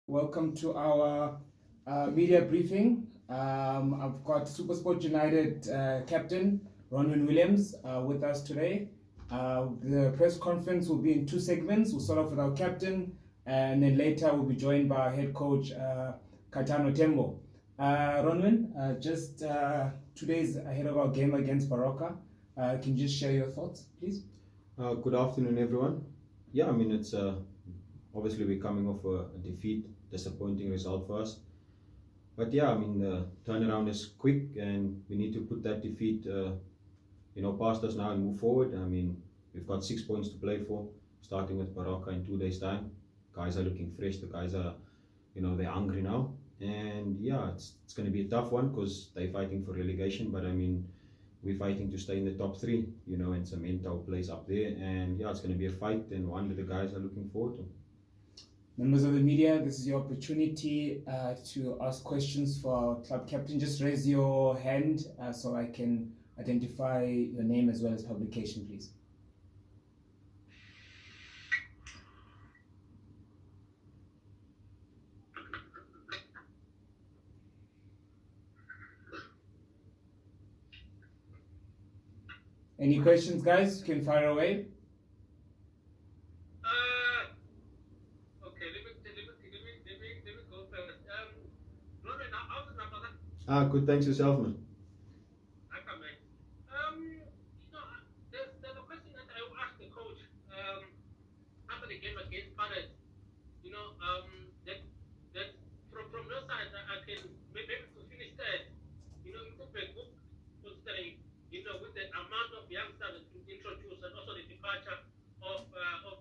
Welcome to our media briefing. I've got SuperSport United captain Ronwen Williams with us today. The press conference will be in two segments. We'll start off with our captain, and then later we'll be joined by our head coach Kaitano Tembo. Ronwen, just 2 days ahead of our game against Baroka, can you just share your thoughts, please? Good afternoon, everyone. Yeah, I mean, it's obviously we're coming off a defeat, disappointing result for us. But yeah, I mean, the turnaround is quick, and we need to put that defeat, past us now and move forward. I mean, we've got 6 points to play for, starting with Baroka in 2 days' time. Guys are looking fresh. The guys are, they're hungry now. And yeah, it's going to be a tough one because they're fighting for relegation. But I mean, we're fighting to stay in the top three, and cement our place up there. And yeah, it's going to be a fight and one that the guys are looking forward to. Members of the media, this is your opportunity to ask questions for our club captain. Just raise your hand so I can identify your name as well as publication, please. Any questions, guys? You can fire away. Good, thanks yourself, man. There's a question that I asked the coach after the game against Pirates. That from your side, I can maybe to finish that. It could be good considering with the amount of youngsters to introduce and also the departure of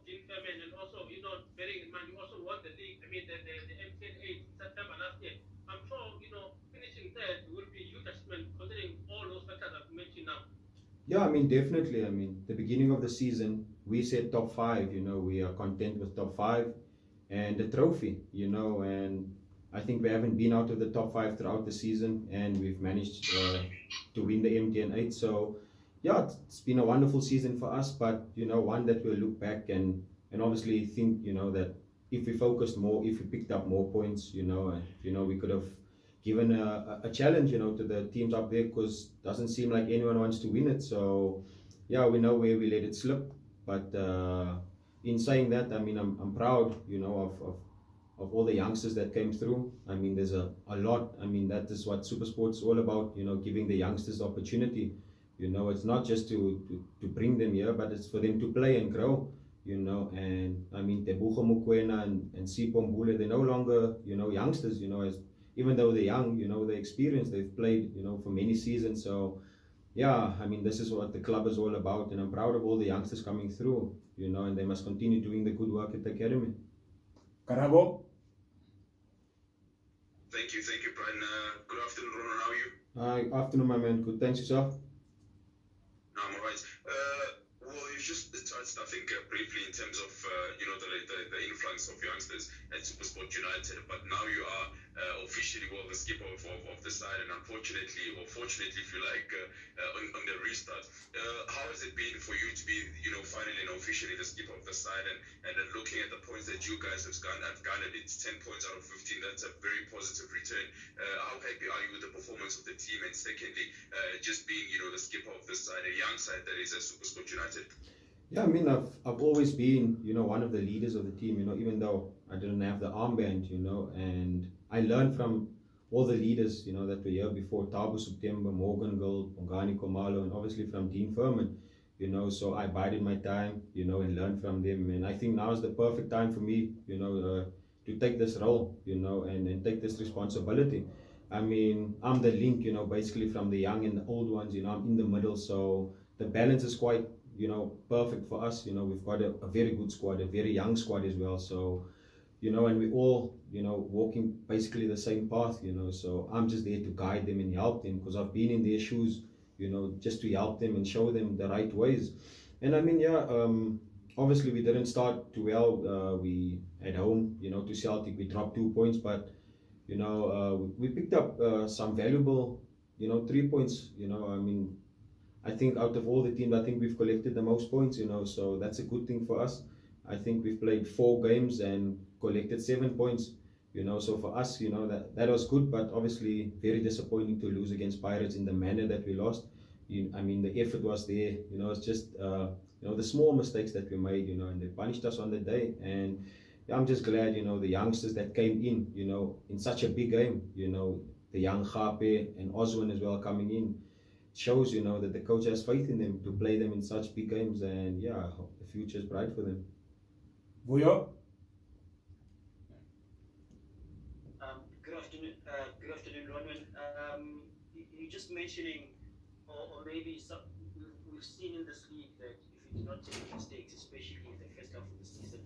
Jim Fairman, and also bearing in mind you also won the league. I mean the MTN 8 in September last year. I'm sure finishing third will be a huge achievement considering all those factors I've mentioned now. Yeah, I mean, definitely. I mean, the beginning of the season, we said top five. We are content with top five and the trophy. And I think we haven't been out of the top five throughout the season, and we've managed to win the MTN 8. So yeah, it's been a wonderful season for us, but one that we'll look back and obviously think that if we focused more, if we picked up more points, we could have given a challenge to the teams up there, because it doesn't seem like anyone wants to win it. So yeah, we know where we let it slip, but in saying that, I mean, I'm proud of all the youngsters that came through. I mean, there's a lot. I mean, that is what SuperSport's all about, giving the youngsters the opportunity. It's not just to bring them here, but it's for them to play and grow, and I mean, Tebucho Mokoena and Sipho Mbule, they're no longer, youngsters, even though they're young, they're experienced, they've played, for many seasons. So yeah, I mean, this is what the club is all about, and I'm proud of all the youngsters coming through, and they must continue doing the good work at the academy. Karabo. Thank you, Brian. Good afternoon, Ronwen. How are you? Hi, afternoon, my man. Good, thanks yourself. No, I'm alright. Well, you just touched, I think, briefly in terms of the influence of youngsters at SuperSport United, but now you are officially the skipper of the side, and unfortunately, or fortunately, if you like, on the restart. How has it been for you to be, finally and officially the skipper of the side, and then looking at the points that you guys have garnered, it's 10 points out of 15. That's a very positive return. How happy are you with the performance of the team? And secondly, just being, the skipper of the side, a young side that is SuperSport United. Yeah, I mean, I've always been, one of the leaders of the team, even though I didn't have the armband, and I learned from all the leaders, that were here before, Thabo September, Morgan Gold, Bongani Komalo, and obviously from Dean Furman, so I bided my time, and learned from them. And I think now is the perfect time for me, to take this role, and take this responsibility. I mean, I'm the link, basically from the young and the old ones, I'm in the middle, so the balance is quite, perfect for us. We've got a very good squad, a very young squad as well. So, and we all, walking basically the same path, so I'm just there to guide them and help them, because I've been in their shoes, just to help them and show them the right ways. And I mean, yeah, obviously we didn't start too well. We at home, to Celtic, we dropped 2 points, but, we picked up some valuable, 3 points, I mean, I think out of all the teams, I think we've collected the most points, so that's a good thing for us. I think we've played 4 games and collected 7 points, So for us, that was good, but obviously very disappointing to lose against Pirates in the manner that we lost. The effort was there. It's just the small mistakes that we made. And they punished us on the day. And yeah, I'm just glad, the youngsters that came in such a big game. The young Khape and Oswin as well coming in shows, that the coach has faith in them to play them in such big games. And yeah, I hope the future is bright for them. Vuyo? Good afternoon, Ronwen. You're just mentioning, or maybe we've seen in this league that if you do not take mistakes, especially in the first half of the season,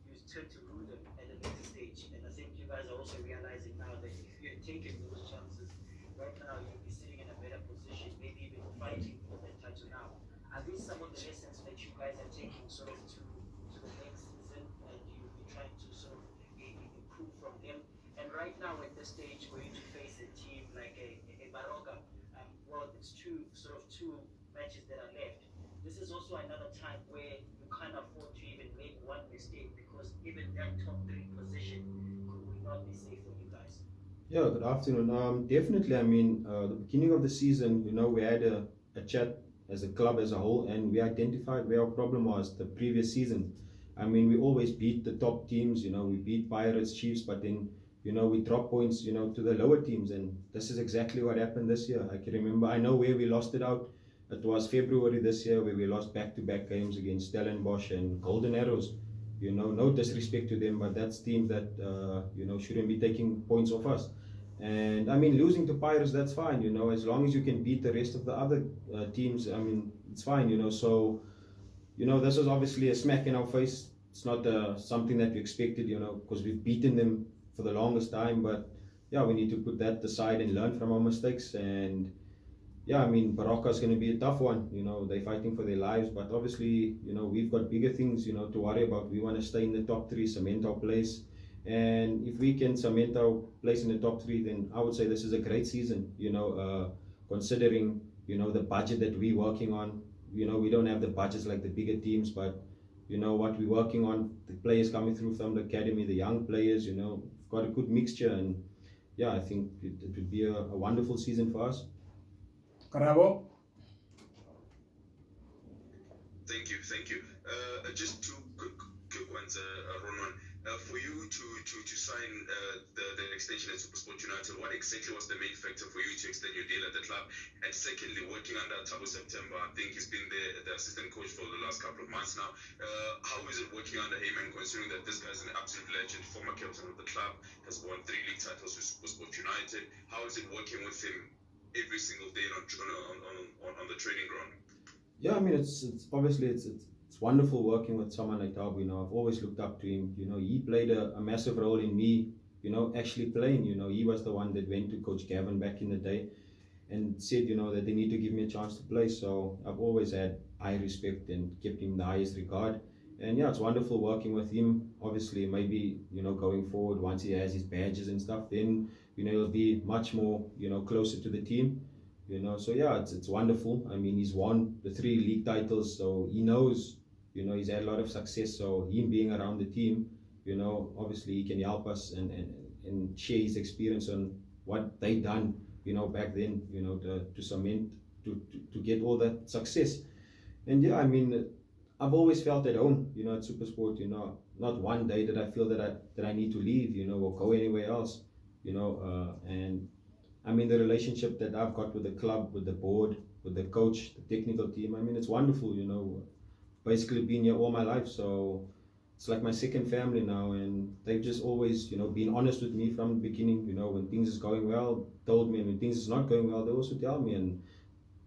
you tend to rule them at a later stage. And I think you guys are also realizing now that if you had taken those chances, right now you'll be sitting in a better position, maybe even fighting for that title now. Are these some of the lessons that you guys are taking sort of to the next season, and you'll be trying to sort of improve from them? And right now at this stage where you face a team like a Baroka, it's two matches that are left. This is also another time where you can't afford to even make one mistake, because even that top 3 position will not be safe for you guys. Yeah, good afternoon. Definitely, the beginning of the season, we had a chat as a club as a whole, and we identified where our problem was the previous season. We always beat the top teams, we beat Pirates, Chiefs, but then we drop points, to the lower teams, and this is exactly what happened this year. I can remember, I know where we lost it out. It was February this year where we lost back-to-back games against Stellenbosch and Golden Arrows. No disrespect to them, but that's teams that, shouldn't be taking points off us. And losing to Pirates, that's fine, as long as you can beat the rest of the other teams, it's fine, So, this was obviously a smack in our face. It's not something that we expected, because we've beaten them for the longest time, but yeah, we need to put that aside and learn from our mistakes. And yeah, Baroka is going to be a tough one. They're fighting for their lives, but obviously, we've got bigger things, to worry about. We want to stay in the top 3, cement our place, and if we can cement our place in the top 3, then I would say this is a great season. Considering the budget that we're working on. We don't have the budgets like the bigger teams, but what we're working on, the players coming through from the academy, the young players, we've got a good mixture, and yeah, I think it would be a wonderful season for us. Karabo? Thank you. Just two quick ones, Ronwen. For you to sign the extension at SuperSport United, what exactly was the main factor for you to extend your deal at the club? And secondly, working under Absa Tembo, I think he's been the assistant coach for the last couple of months now. How is it working under him, and considering that this guy's an absolute legend, former captain of the club, has won 3 league titles with SuperSport United? How is it working with him every single day on the training ground? Yeah, it's obviously it's wonderful working with someone like Tabo. I've always looked up to him. He played a massive role in me, actually playing. He was the one that went to Coach Gavin back in the day and said, that they need to give me a chance to play. So I've always had high respect and kept him in the highest regard. And yeah, it's wonderful working with him. Obviously, maybe, going forward, once he has his badges and stuff, then, he'll be much more, closer to the team. So yeah, it's wonderful. He's won the 3 league titles, so he knows, he's had a lot of success. So him being around the team, obviously he can help us and share his experience on what they done, back then, to cement, to get all that success. And yeah, I've always felt at home, at SuperSport. Not one day did I feel that I need to leave, or go anywhere else, and the relationship that I've got with the club, with the board, with the coach, the technical team, it's wonderful. Basically been here all my life, so it's like my second family now, and they've just always, been honest with me from the beginning. When things is going well, told me, and when things is not going well, they also tell me, and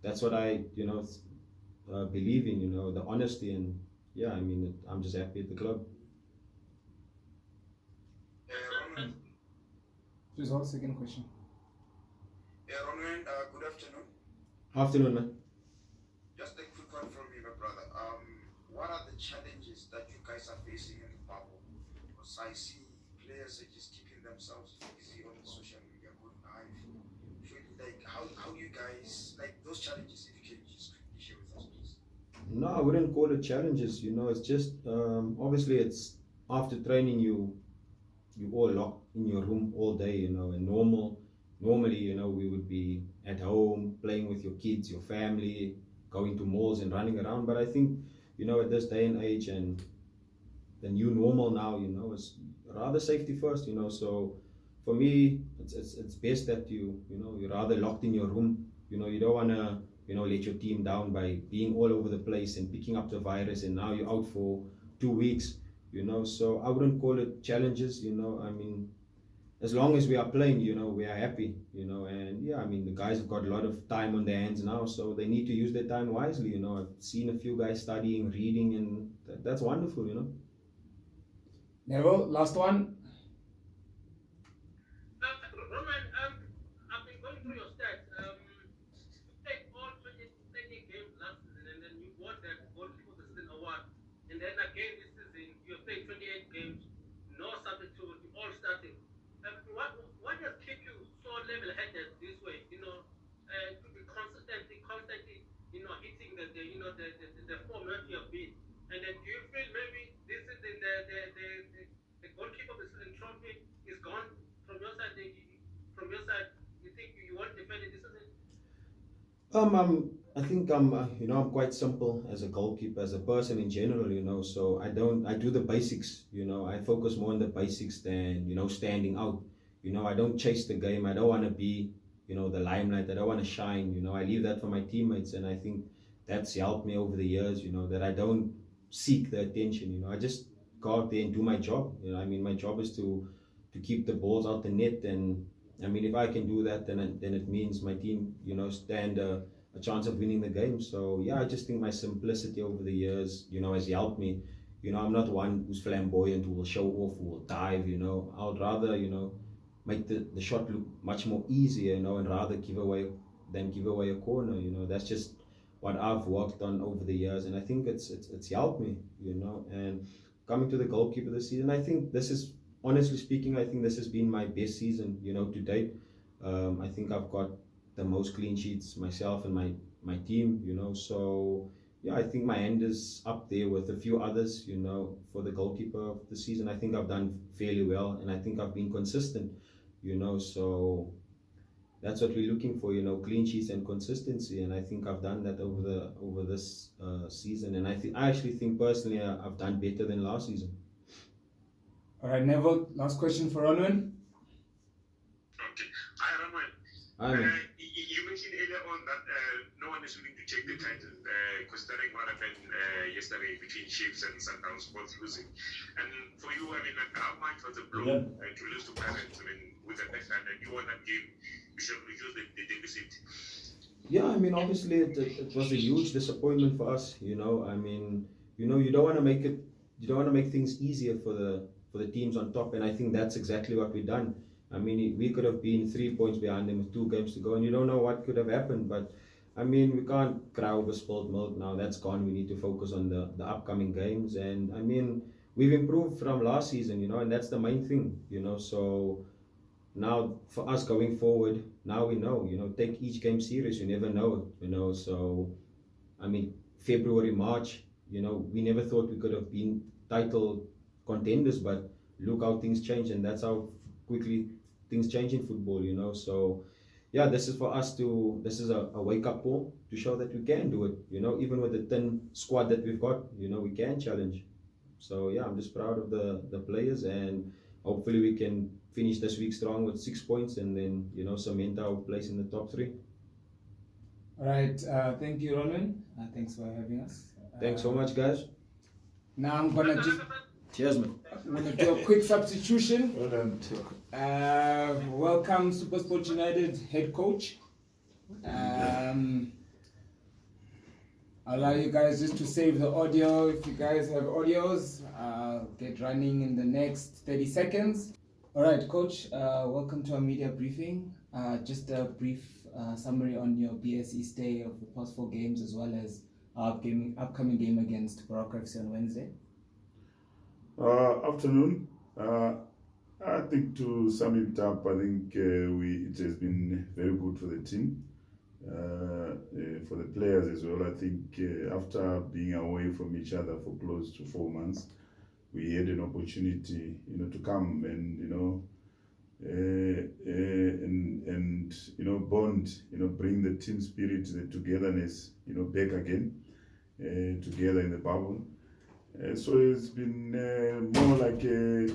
that's what I, believe in, the honesty. And yeah, I'm just happy at the club. Ronwen. Please hold second question. Ronwen, good afternoon. Afternoon, man. Just a quick one from you, my brother. What are the challenges that you guys are facing in the bubble? Because I see players are just keeping themselves busy on social media, going live. Like, how you guys, like those challenges, if you can just quickly share with us, please. No, I wouldn't call it challenges. It's just obviously it's after training you you all locked in your room all day, you know, and normally, you know, we would be at home playing with your kids, your family, going to malls and running around. But I think, you know, at this day and age and the new normal now, you know, it's rather safety first, you know. So for me, it's best that you're rather locked in your room. You know, you don't want to, you know, let your team down by being all over the place and picking up the virus, and now you're out for 2 weeks, you know. So I wouldn't call it challenges, you know. I mean, as long as we are playing, you know, we are happy, you know. And yeah, I mean, the guys have got a lot of time on their hands now, so they need to use their time wisely, you know. I've seen a few guys studying, reading, and that's wonderful, you know. Neville, last one. Roman, I've been going through your stats. You played all 20 games last season, and then you won the goalkeeper of the season award. And then again this season, you played 28 games, no substitute, all starting. What has kept you so level-headed this way? You know, to be constantly, you know, hitting the form that you have been. And then do you feel maybe this is the goalkeeper of the season trophy is gone from your side? You think you won't defend it this season? I think I'm quite simple as a goalkeeper, as a person in general, you know. So I do the basics, you know. I focus more on the basics than, you know, standing out. You know, I don't chase the game. I don't want to be, you know, the limelight. I don't want to shine. You know, I leave that for my teammates, and I think that's helped me over the years. You know, that I don't seek the attention. You know, I just go out there and do my job. You know, I mean, my job is to keep the balls out the net, and I mean, if I can do that, then it means my team, you know, stand a chance of winning the game. So yeah, I just think my simplicity over the years, you know, has helped me. You know, I'm not one who's flamboyant, who will show off, who will dive. You know, I would rather, you know, make the shot look much more easier, you know, and rather give away a corner. You know, that's just what I've worked on over the years, and I think it's helped me, you know. And coming to the goalkeeper this season, I think this is, honestly speaking, I think this has been my best season, you know, to date. I think I've got the most clean sheets myself and my team, you know. So yeah, I think my end is up there with a few others, you know, for the goalkeeper of the season. I think I've done fairly well, and I think I've been consistent, you know. So that's what we're looking for, you know, clean sheets and consistency, and I think I've done that over this season, and I actually think personally I've done better than last season. All right, Neville, last question for Ronwen. Okay. Hi, Ronwen. Hi, man. You mentioned earlier on that no one is willing to take the title, considering what happened yesterday between Chiefs and Sundowns both losing. And for you, I mean, like, how much was a blow to lose to Pirates? I mean, with the fact that you won that game, you should have reduced the deficit. Yeah, I mean, obviously it was a huge disappointment for us, you know. I mean, you know, you don't want to make things easier for the teams on top, and I think that's exactly what we've done. I mean, we could have been 3 points behind them with 2 games to go, and you don't know what could have happened. But I mean, we can't cry over spilled milk now. That's gone. We need to focus on the upcoming games, and I mean, we've improved from last season, you know, and that's the main thing, you know. So now for us going forward, now we know, you know, take each game serious. You never know, you know. So I mean, February, March, you know, we never thought we could have been title contenders, but look how things change, and that's how quickly things change in football, you know. So yeah, this is a wake-up call to show that we can do it, you know. Even with the thin squad that we've got, you know, we can challenge. So yeah, I'm just proud of the players, and hopefully we can finish this week strong with 6 points, and then, you know, cement our place in the top 3. All right, thank you, Ronwen. Thanks for having us. Thanks so much, guys. Now I'm gonna just Cheers, man. I'm gonna do a quick substitution. Well done. Welcome, SuperSport United head coach. I'll allow you guys just to save the audio. If you guys have audios, get running in the next 30 seconds. All right, coach, welcome to our media briefing. Just a brief summary on your BSE stay of the past 4 games, as well as our upcoming game against Baroka FC on Wednesday. Afternoon. I think to sum it up, I think it has been very good for the team, for the players as well. I think after being away from each other for close to 4 months, we had an opportunity, to come and bond, bring the team spirit, the togetherness, back again, together in the bubble. So it's been more like a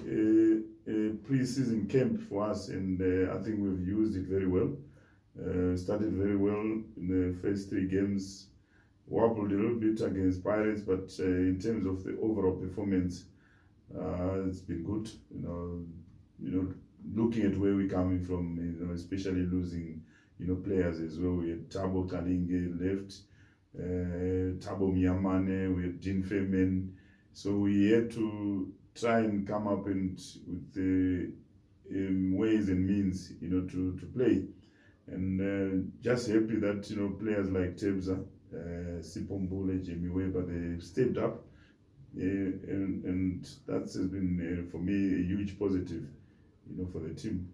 pre-season camp for us, and I think we've used it very well. Started very well in the first 3 games, wobbled a little bit against Pirates, but in terms of the overall performance, it's been good. Looking at where we're coming from, especially losing, players as well. We had Thabo Kalinge left, Thabo Miyamane, we had Dean Femen. So we had to try and come up with the ways and means, to play. And just happy that, players like Tebza, Sipombule, Jamie Weber, they stepped up. And that has been, for me, a huge positive, for the team.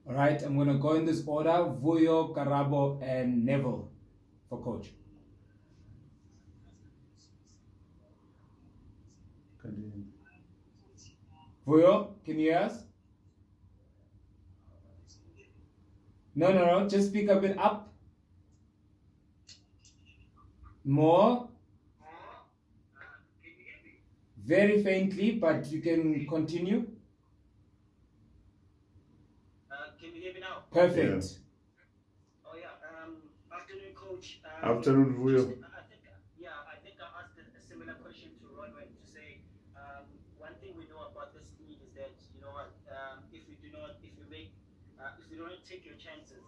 All right, I'm going to go in this order: Vuyo, Karabo, and Neville for coach. Vuyo, can you hear us? No, just speak a bit up. More. Very faintly, but you can continue. Can you hear me now? Perfect. Oh yeah. Afternoon, coach. Afternoon, Vuyo. I think I asked a similar question to Ronwen to say, one thing we know about this league is that if you don't take your chances,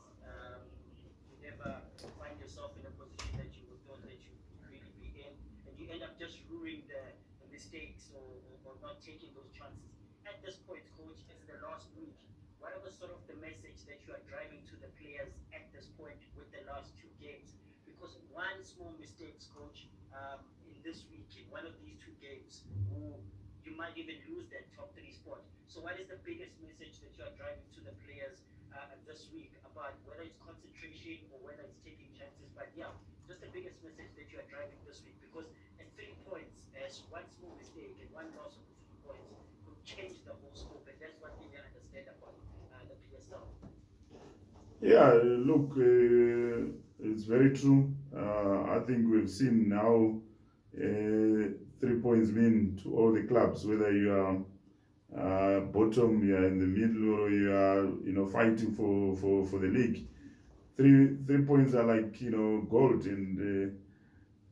you never find yourself in a position that you would thought that you would really be in, and you end up just ruining the mistakes or not taking those chances. At this point, coach, it's the last week. What are the sort of the message that you are driving to the players at this point with the last 2 games? Because one small mistake, coach, in this week, in one of these 2 games, you might even lose that top 3 spot. So what is the biggest message that you are driving to the players this week about whether it's concentration or whether it's taking chances? But yeah, just the biggest message that you are driving this week, because at 3 points, as one small mistake and one loss of 3 points could change the whole scope, and that's what we understand about the PSL. Yeah, look, it's very true. I think we've seen now 3 points mean to all the clubs, whether you are bottom, you are in the middle, or you are, fighting for the league. 3 points are like, gold. And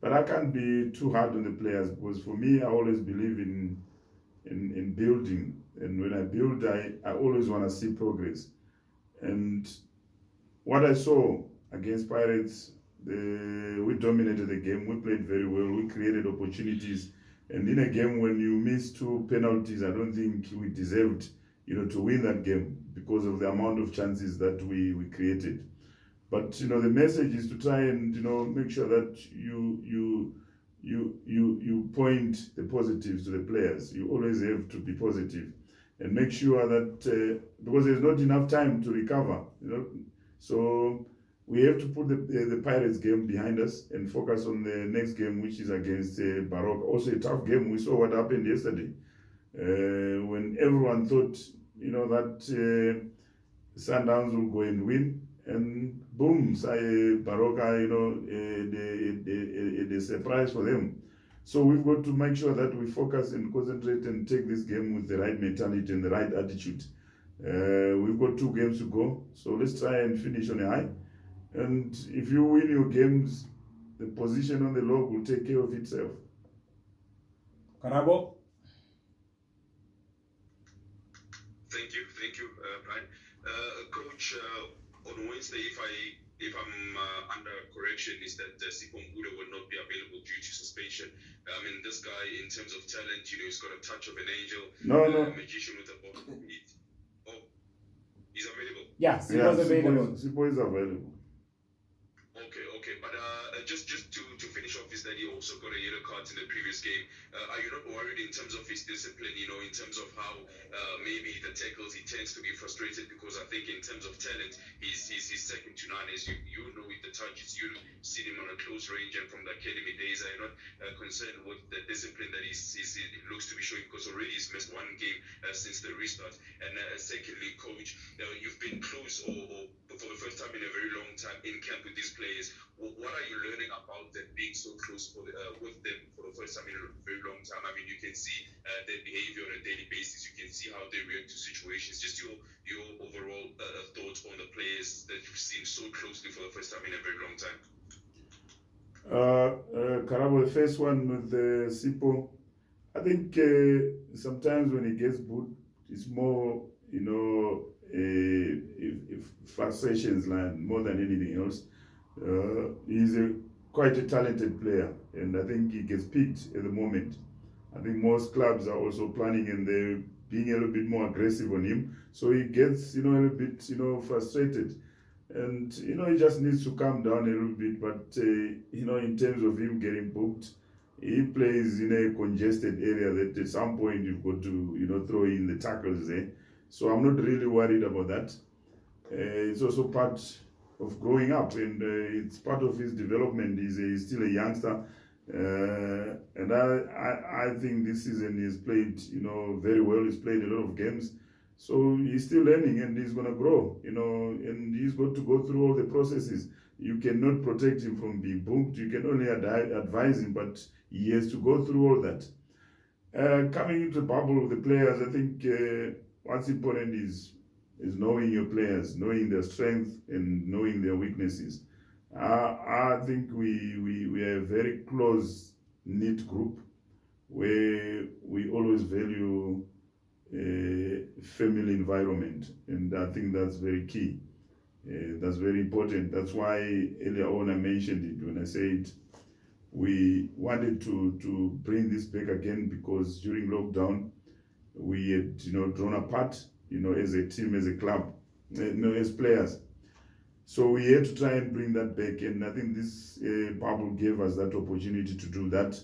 but I can't be too hard on the players, because for me, I always believe in building. And when I build, I always want to see progress. And what I saw against Pirates, we dominated the game. We played very well. We created opportunities. And in a game when you miss 2 penalties, I don't think we deserved, to win that game because of the amount of chances that we created. But the message is to try and make sure that you point the positives to the players. You always have to be positive, and make sure that because there's not enough time to recover, so we have to put the Pirates game behind us and focus on the next game, which is against Baroka. Also a tough game. We saw what happened yesterday when everyone thought that Sundowns will go and win, and boom, Baroka, it is a surprise for them. So we've got to make sure that we focus and concentrate and take this game with the right mentality and the right attitude. We've got 2 games to go, so let's try and finish on a high. And if you win your games, the position on the log will take care of itself. Karabo? Thank you, Brian. Coach, on Wednesday, if I'm under correction, is that Sipho Mbuda will not be available due to suspension. I mean, this guy, in terms of talent, he's got a touch of an angel. No. Magician with a ball. Oh, he's available. Yeah, Sipho's available. Sipho is available. Okay, but just to finish off is that he also got a yellow card in the previous game. Are you not worried in terms of his discipline, in terms of how maybe the tackles, he tends to be frustrated because I think in terms of talent, he's second to none. As you know, with the touches, you see him on a close range, and from the academy days, I'm not concerned with the discipline that he looks to be showing, because already he's missed one game since the restart. And secondly, coach, you've been close or for the first time in a very long time in camp with these players. What are you learning about them being so close with them for the first time in a very long time? I mean, you can see their behavior on a daily basis. You can see how they react to situations. Just your overall thoughts on the players that you've seen so closely for the first time in a very long time. Karabo, the first one with the Sipo, I think sometimes when he gets booked, it's more, frustrations more than anything else. He's quite a talented player, and I think he gets picked at the moment. I think most clubs are also planning, and they're being a little bit more aggressive on him, so he gets a little bit frustrated, and he just needs to calm down a little bit. But in terms of him getting booked, he plays in a congested area that at some point you've got to throw in the tackles there. So I'm not really worried about that. It's also part of growing up, and it's part of his development. He's still a youngster, and I think this season he's played very well. He's played a lot of games, so he's still learning, and he's gonna grow, and he's got to go through all the processes. You cannot protect him from being booked. You can only advise him, but he has to go through all that. Coming into the bubble of the players, I think what's important is knowing your players, knowing their strength and knowing their weaknesses. I think we are a very close knit group where we always value a family environment, and I think that's very key. That's very important. That's why earlier on I mentioned it when I said we wanted to bring this back again, because during lockdown we had drawn apart as a team, as a club, as players. So we had to try and bring that back, and I think this bubble gave us that opportunity to do that.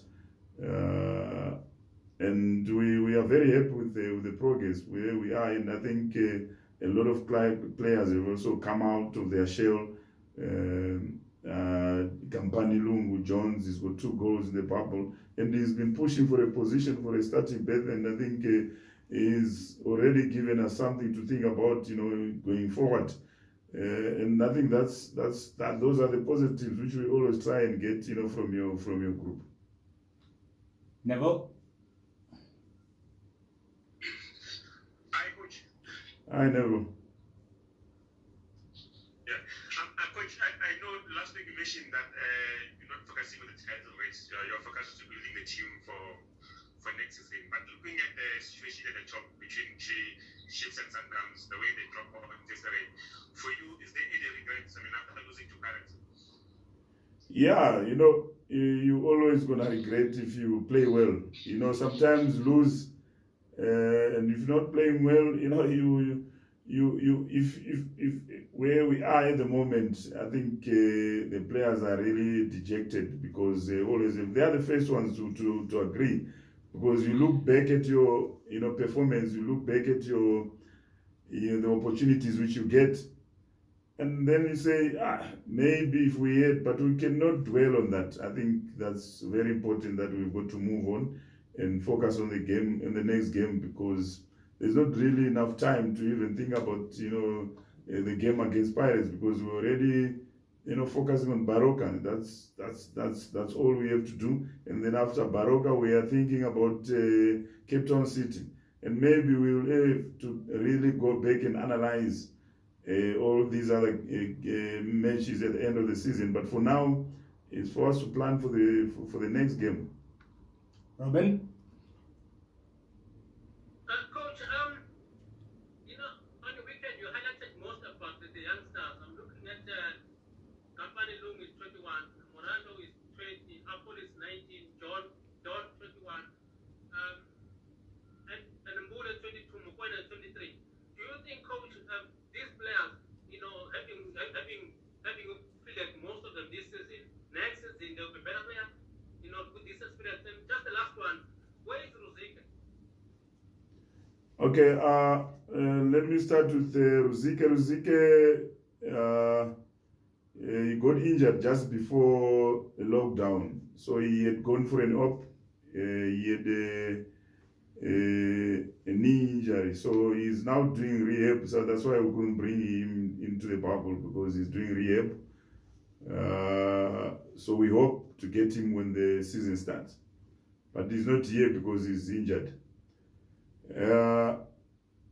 And we are very happy with the progress where we are, and I think a lot of players have also come out of their shell. Kampani Lungu Jones, he's got 2 goals in the bubble, and he's been pushing for a position for a starting berth, and I think he's already given us something to think about, going forward. And I think those are the positives which we always try and get, from your group. Neville? Hi, coach. Hi, Neville. Yeah, coach. I know last week you mentioned that you're not focusing on the title race. Your focus is to building the team for next season. But looking at the situation at the top between Chiefs and Sundowns, the way they drop off yesterday, for you, is there any regrets? I mean, after losing to Pirates? Yeah, you always gonna regret if you play well. Sometimes lose, and if you're not playing well, if where we are at the moment, I think the players are really dejected, because they are the first ones to agree. Because you look back at your performance, you look back at your the opportunities which you get, and then you say, maybe if we had, but we cannot dwell on that. I think that's very important, that we've got to move on and focus on the game, in the next game, because there's not really enough time to even think about the game against Pirates, because we're already focusing on Baroka. That's all we have to do. And then after Baroka, we are thinking about Cape Town City, and maybe we will have to really go back and analyze all these other matches at the end of the season. But for now, it's for us to plan for the next game. Robin? Coach, on the weekend you highlighted most about the youngsters. I'm looking at Kampani Lung is 21, Morando is 20, Apple is 19, John 21, and Mbule 22, Mukwena 23. Do you think, Coach, these players, having filled most of them this season, next season they'll be better players, with this experience? And just the last one, where is Rosica? Okay, let me start with Ruzike. Ruzike, he got injured just before the lockdown. So he had gone for an op. He had a knee injury. So he's now doing rehab. So that's why we couldn't bring him into the bubble, because he's doing rehab. So we hope to get him when the season starts. But he's not here because he's injured.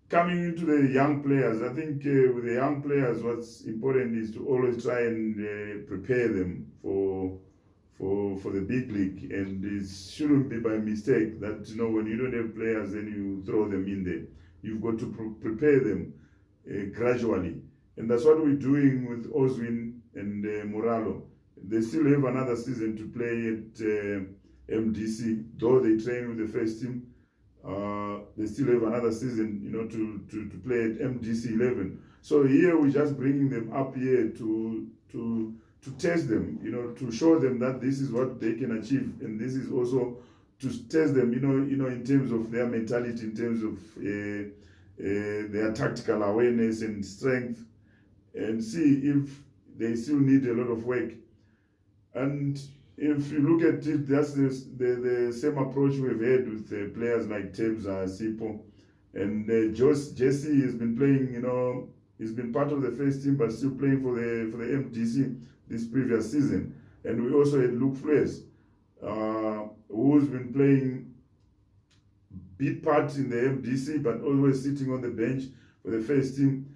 Coming into the young players, I think with the young players, what's important is to always try and prepare them for the big league, and it shouldn't be by mistake that when you don't have players, then you throw them in there. You've got to prepare them gradually, and that's what we're doing with Oswin and Moralo. They still have another season to play at MDC, though they train with the first team. They still have another season, to play at MDC 11. So here we're just bringing them up here to test them, to show them that this is what they can achieve, and this is also to test them, in terms of their mentality, in terms of their tactical awareness and strength, and see if they still need a lot of work. And if you look at it, that's the same approach we've had with players like Tebza, Sipo, and Jesse has been playing. He's been part of the first team, but still playing for the MDC this previous season. And we also had Luke Flores, who's been playing big part in the MDC, but always sitting on the bench for the first team.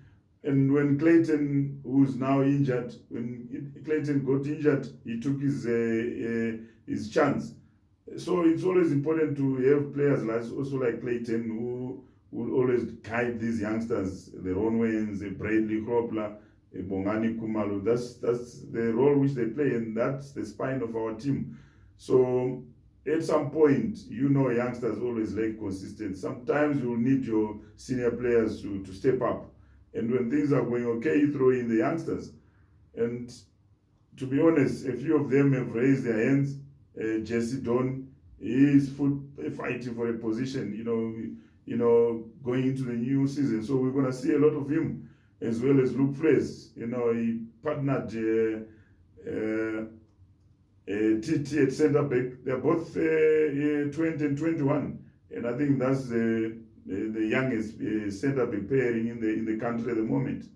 And when Clayton, who's now injured, when Clayton got injured, he took his chance. So it's always important to have players like Clayton, who will always guide these youngsters, the Ronwens, the Bradley Kropler, the Bongani Kumalu. That's the role which they play, and that's the spine of our team. So at some point, youngsters always lack consistency. Sometimes you will need your senior players to step up. And when things are going okay, you throw in the youngsters. And to be honest, a few of them have raised their hands. Jesse Don is fighting for a position, going into the new season. So we're going to see a lot of him, as well as Luke Flores. He partnered TT at centre back. They're both 20 and 21. And I think that's the youngest centre back pairing in the country at the moment.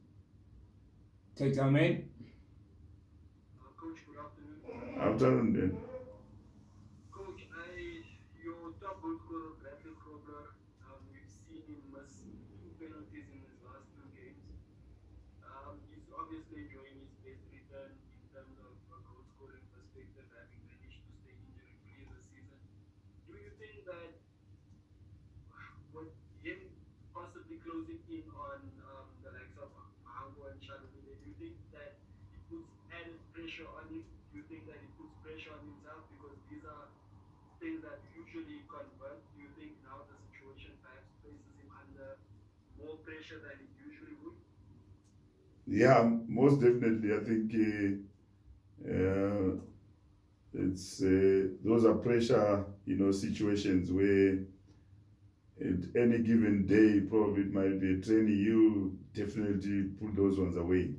Take our mate. Coach, good afternoon. Afternoon. Coach, your top goal scorer, Bradley Kropler, we've seen him miss 2 penalties in his last 2 games. He's obviously enjoying his best return in terms of a goal scoring perspective, having managed to stay injury-free this season. Do you think that with him possibly closing in on the likes of Hango and Chalobile, do you think that it puts added pressure on him? Do you think that it puts pressure on himself? Because these are things that usually convert. Do you think now the situation perhaps places him under more pressure than it usually would? Yeah, most definitely. I think it's those are pressure, situations where at any given day, probably it might be a training, you definitely put those ones away.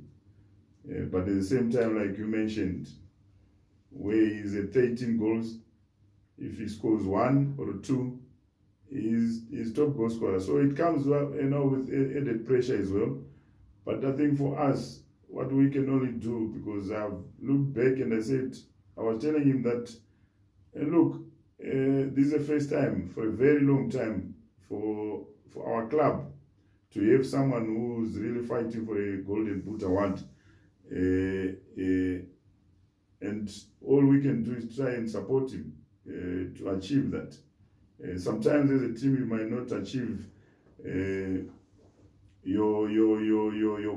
But at the same time, like you mentioned, where he's at 13 goals, if he scores 1 or 2, he's top goal scorer. So it comes, with added pressure as well. But I think for us, what we can only do, because I've looked back and I was telling him that, look, this is the first time for a very long time for our club to have someone who's really fighting for a Golden Boot award. And all we can do is try and support him to achieve that. Sometimes as a team you might not achieve your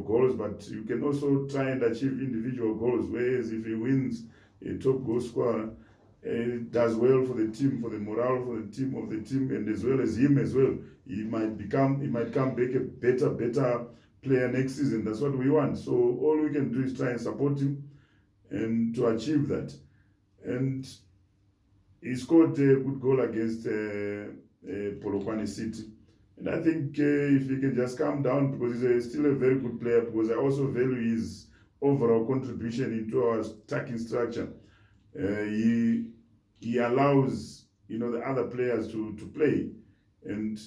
goals, but you can also try and achieve individual goals. Whereas if he wins a top goal scorer, it does well for the team, for the morale for the team, and as well as him as well. He might come back a better player next season. That's what we want. So all we can do is try and support him and to achieve that. And he scored a good goal against Polokwane City. And I think if he can just calm down, because he's still a very good player, because I also value his overall contribution into our attacking structure. He allows the other players to play, and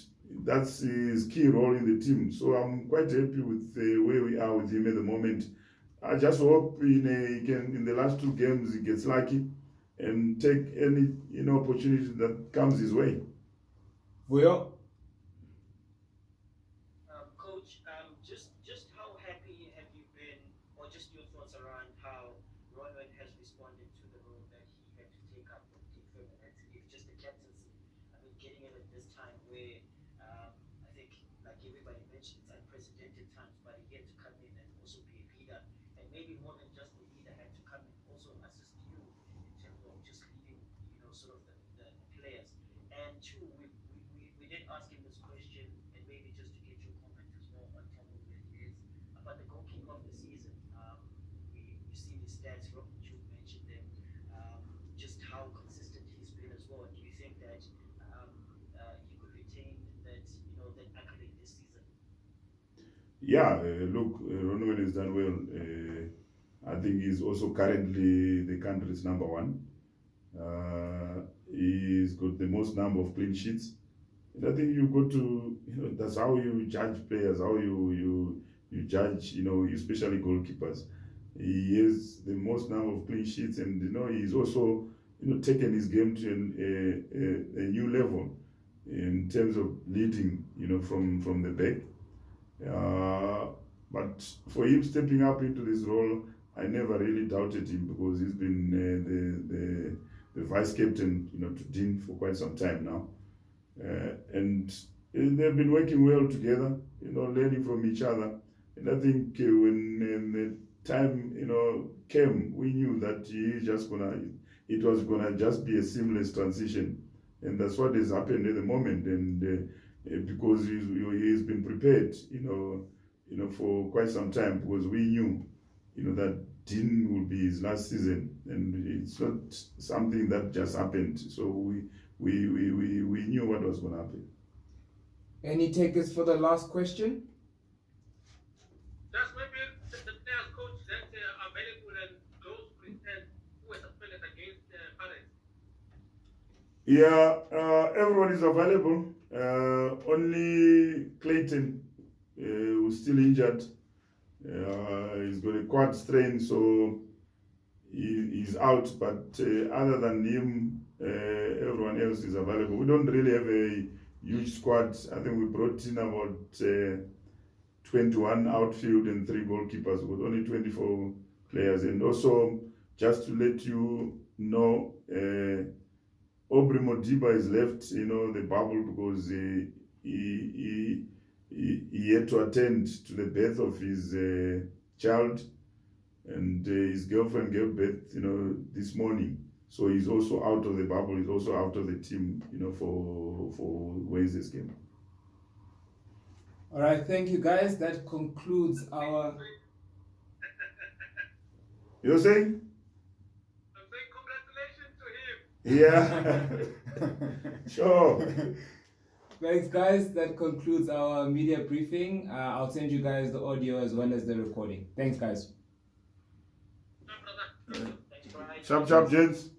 that's his key role in the team. So I'm quite happy with where we are with him at the moment. I just hope he can, in the last 2 games, he gets lucky and take any opportunity that comes his way. Vuyo? Coach, just how happy have you been, or just your thoughts around how Ronwen has responded to the role that he had to take up with Deep and just the captaincy? I mean, getting it at this time where I think, like everybody mentioned, it's unprecedented times, but he had to come in and also be a leader, and maybe more than just a leader, had to come in also assist you in terms of just leading, sort of the players. And 2, we did ask him this question, and maybe just to get your comment as well on top of where he is about the goalkeeper of the season. We've seen his stats, Robin Jude mentioned them, just how consistent he's been as well. Do you think that he could retain that accolade this season? Yeah, look, Ronwen has done well. I think he's also currently the country's number 1. He's got the most number of clean sheets. And I think you got to, that's how you judge players, how you judge, especially goalkeepers. He has the most number of clean sheets, and he's also taken his game to a new level in terms of leading, from the back. But for him stepping up into this role, I never really doubted him, because he's been the vice captain, to Dean for quite some time now, and they've been working well together, learning from each other. And I think when the time came, we knew that it was gonna just be a seamless transition, and that's what has happened at the moment. And because he's been prepared, for quite some time, because we knew, that Dean would be his last season, and it's not something that just happened. So we knew what was going to happen. Any takers for the last question? Just maybe the players, coach, that are available and those who were suspended against Pirates. Yeah, everyone is available. Only Clayton, who's still injured. He's got a quad strain, so he's out. But other than him, everyone else is available. We don't really have a huge squad. I think we brought in about 21 outfield and 3 goalkeepers, with only 24 players. And also, just to let you know, Aubrey Modiba is left, the bubble, because he had to attend to the birth of his child, and his girlfriend gave birth, this morning. So he's also out of the bubble. He's also out of the team, for Wednesday's game. All right, thank you guys. That concludes our. You're saying? I'm saying congratulations to him. Yeah. Sure. Thanks, guys. That concludes our media briefing. I'll send you guys the audio as well as the recording. Thanks, guys. Thanks, Brian. Sharp, gents.